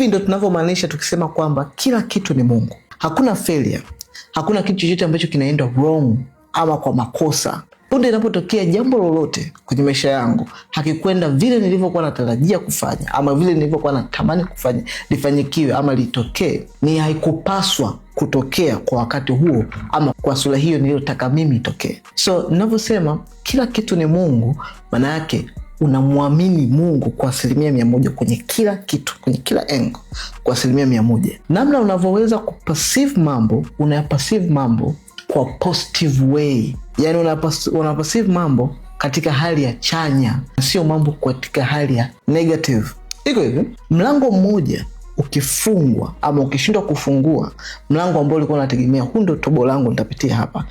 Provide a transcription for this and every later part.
Hivi ndio tunavyomaanisha tukisema kwamba kila kitu ni Mungu. Hakuna failure. Hakuna kitu chochote ambacho kinaenda wrong ama kwa makosa. Punde inapotokea jambo lolote kwenye maisha yangu hakikwenda vile nilivyokuwa natarajia kufanya ama vile nilivyokuwa natamani kufanya lifanyikiwe ama litokee, ni haikupaswa kutokea kwa wakati huo ama kwa sura hiyo niliyotaka mimi itokee. So ninavyosema kila kitu ni Mungu, maana yake unamwamini Mungu kwa 100% kwenye kila kitu, kwenye kila engo, kwa 100%. Namna unavyoweza kuperceive mambo, unaperceive mambo kwa positive way. Yani unaperceive mambo katika hali ya chanya, sio mambo katika hali ya negative. Iko hivi, mlango mmoja ukifungwa ama ukishindwa kufungua mlango ambao ulikuwa unategemea huu ndio tobo langu nitapitia hapa,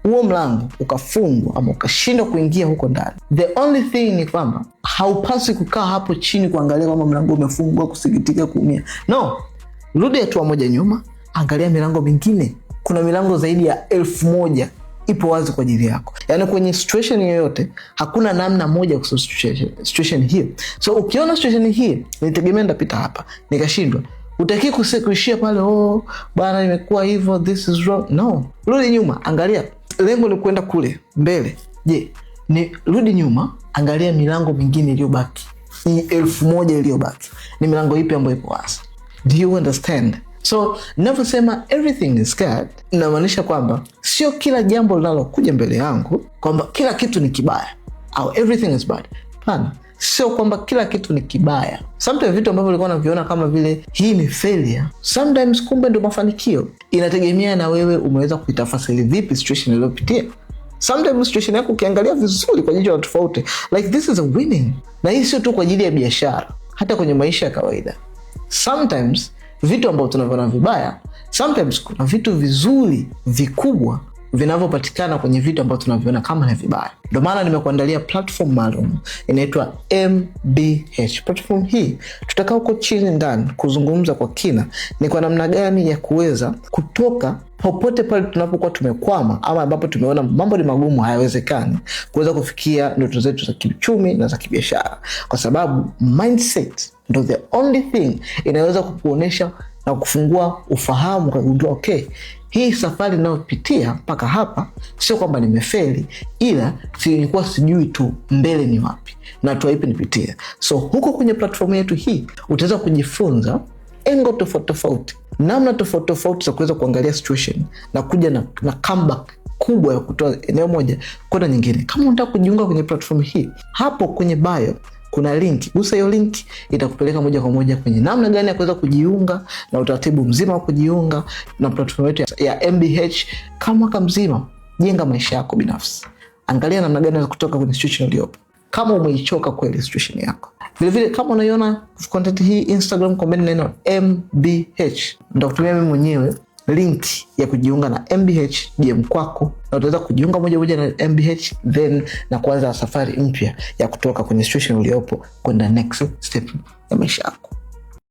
huo mlango ukafungwa ama ukashindwa kuingia huko ndani, the only thing ni kwamba haupaswi kukaa hapo chini kuangalia kama mlango umefungwa, kusikitika, kuumia. No, rudi hatua moja nyuma, angalia milango mingine. Kuna milango zaidi ya 1000 ipo wazi kwa ajili yako. Yani kwenye situation yoyote hakuna namna moja kwa situation hiyo. So ukiona situation hii nitegemea ndapita hapa nikashindwa, utaki kuishia pale, oh bana imekuwa hivyo, this is wrong. No, rudi nyuma, angalia lengo ni kwenda kule mbele. Je, ni rudi nyuma, angalia milango mingine iliyobaki, ni 1000 iliyobaki, ni milango ipi ambayo ipo wazi? Do you understand? So ninavyosema everything is God, inamaanisha kwamba sio kila jambo linalokuja mbele yangu kwamba kila kitu ni kibaya au everything is bad. Hapana, sio kwamba kila kitu ni kibaya. Sometimes vitu ambavyo ulikuwa unaviona kama vile hii ni failure, sometimes kumbe ndio mafanikio. Inategemea na wewe umeweza kuitafasiri vipi situation uliyopitia. Sometimes situation yako ukiangalia vizuri kwa jicho la tofauti, like this is a winning. Na hii sio tu kwa ajili ya biashara, hata kwenye maisha ya kawaida. Sometimes vitu ambavyo tunaviona vibaya, sometimes kuna vitu vizuri vikubwa vinavyopatikana kwenye vitu ambavyo tunaviona kama ni vibaya. Ndio maana nimekuandalia platform maalum inaitwa MBH. Platform hii tutakaa huko chini ndani kuzungumza kwa kina ni kwa namna gani ya kuweza kutoka popote pale tunapokuwa tumekwama ama ambapo tumeona mambo ni magumu, hayawezekani, kuweza kufikia ndoto zetu za kiuchumi na za kibiashara. Kwa sababu mindset ndio the only thing inaweza kukuonesha na kufungua ufahamu kwa kujua okay, hii safari ninayopitia mpaka hapa sio kwamba nimefeli, ila nilikuwa sijui tu mbele ni wapi na hatua ipi nipitie. So huko kwenye platform yetu hii utaweza kujifunza engo tofauti, namna tofauti za kuweza kuangalia situation na kuja na comeback kubwa ya kutoa eneo moja kwenda nyingine. Kama unataka kujiunga kwenye platform hii, hapo kwenye bio kuna link. Gusa hiyo link, itakupeleka moja kwa moja kwenye namna gani ya kuweza kujiunga na utaratibu mzima wa kujiunga na platform yetu ya MBH. Kama mwaka mzima, jenga maisha yako binafsi. Angalia namna gani ya kutoka kwenye situation uliyopo. Kama umeichoka kweli situation yako. Vile vile kama unaiona content hii Instagram, comment neno MBH. Nitakutumia mimi mwenyewe link ya kujiunga na MBH DM kwako, na utaweza kujiunga moja moja na MBH then na kuanza safari mpya ya kutoka kwenye situation uliyopo kwenda next step ya maisha yako.